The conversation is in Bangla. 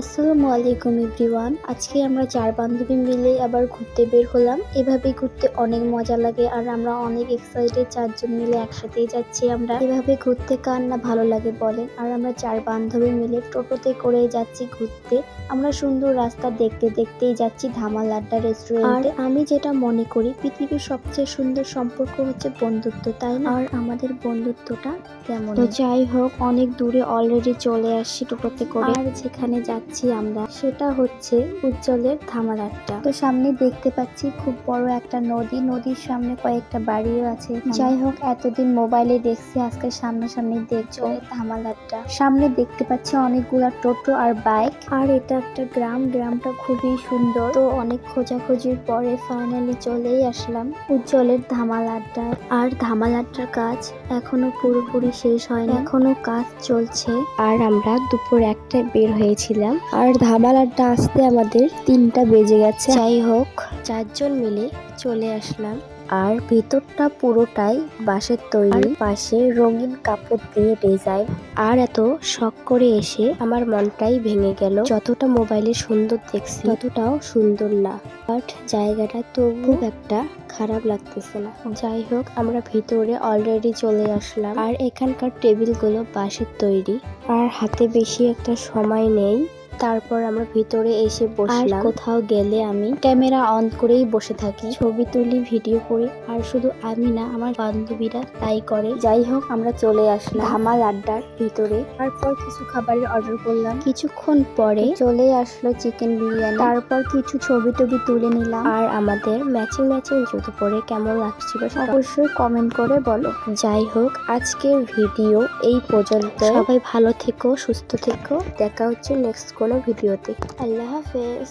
আসসালামু আলাইকুম এভরিওয়ান। আজকে আমরা 4 বান্ধবী মিলে আবার ঘুরতে বের হলাম। এভাবে ঘুরতে অনেক মজা লাগে আর আমরা অনেক এক্সাইটেড। 4 জন মিলে একসাথেই যাচ্ছি আমরা। এভাবে ঘুরতে কার না ভালো লাগে বলেন। আর আমরা 4 বান্ধবী মিলে টোটোতে করে যাচ্ছি ঘুরতে। আমরা সুন্দর রাস্তা দেখতে দেখতেই যাচ্ছি ধামাল আড্ডা রেস্টুরেন্টে। আর আমি যেটা মনে করি পৃথিবীর সবচেয়ে সুন্দর সম্পর্ক হচ্ছে বন্ধুত্ব, তাই না? আর আমাদের বন্ধুত্বটা কেমন। তো যাই হোক, অনেক দূরে অলরেডি চলে আসছি টোটোতে করে। আর যেখানে যাচ্ছি আমরা সেটা হচ্ছে উজ্জ্বলের ধামাল আড্ডা। তো সামনে দেখতে পাচ্ছি খুব বড় একটা নদী, নদীর সামনে কয়েকটা বাড়িও আছে। যাই হোক, এতদিন মোবাইলে দেখছি, আজকে সামনাসামনি দেখছো ধামাল আড্ডা। সামনে দেখতে পাচ্ছি অনেকগুলা টোটো আর বাইক। আর এটা একটা গ্রাম, গ্রামটা খুবই সুন্দর। তো অনেক খোঁজাখুঁজির পরে ফাইনালি চলেই আসলাম উজ্জ্বলের ধামাল আড্ডায়। আর ধামাল আড্ডার কাজ এখনো পুরোপুরি শেষ হয়নি, এখনো কাজ চলছে। আর আমরা দুপুর 1টায় বের হয়েছিলাম আর ধামাল আড্ডা আসতে আমাদের 3টা বেজে গেছে। যাই হোক, 4 জন মিলে চলে আসলাম। আর ভিতরটা পুরোটাই বাঁশের তৈরি, পাশে রঙিন কাপড় দিয়ে ডিজাইন। আর এত শখ করে এসে আমার মনটাই ভেঙে গেল। যতটা মোবাইলে সুন্দর দেখছি ততটাও সুন্দর না, বাট জায়গাটা তো খুব একটা খারাপ লাগতেছে না। যাই হোক, আমরা ভিতরে অলরেডি চলে আসলাম। আর এখানকার টেবিলগুলো বাঁশের তৈরি। আর হাতে বেশি একটা সময় নেই, তারপর আমরা ভিতরে এসে বসলাম। কোথাও গেলে আমি ক্যামেরা অন করেই বসে থাকি, ছবি তুলি, ভিডিও করি। আর শুধু আমি না, আমার বান্ধবীরা তাই করে। যাই হোক, আমরা চলে আসলাম ধামাল আড্ডার ভিতরে। তারপর কিছু খাবারের অর্ডার করলাম। কিছুক্ষণ পরে চলে আসলো চিকেন বিরিয়ানি। তারপর কিছু ছবি টবি তুলে নিলাম। আর আমাদের ম্যাচিং জুতো পরে কেমন লাগছিল অবশ্যই কমেন্ট করে বলো। যাই হোক, আজকের ভিডিও এই পর্যন্ত। সবাই ভালো থেকো, সুস্থ থেকো। দেখা হচ্ছে নেক্সট কোনো ভিডিওতে। আল্লাহ হাফেজ।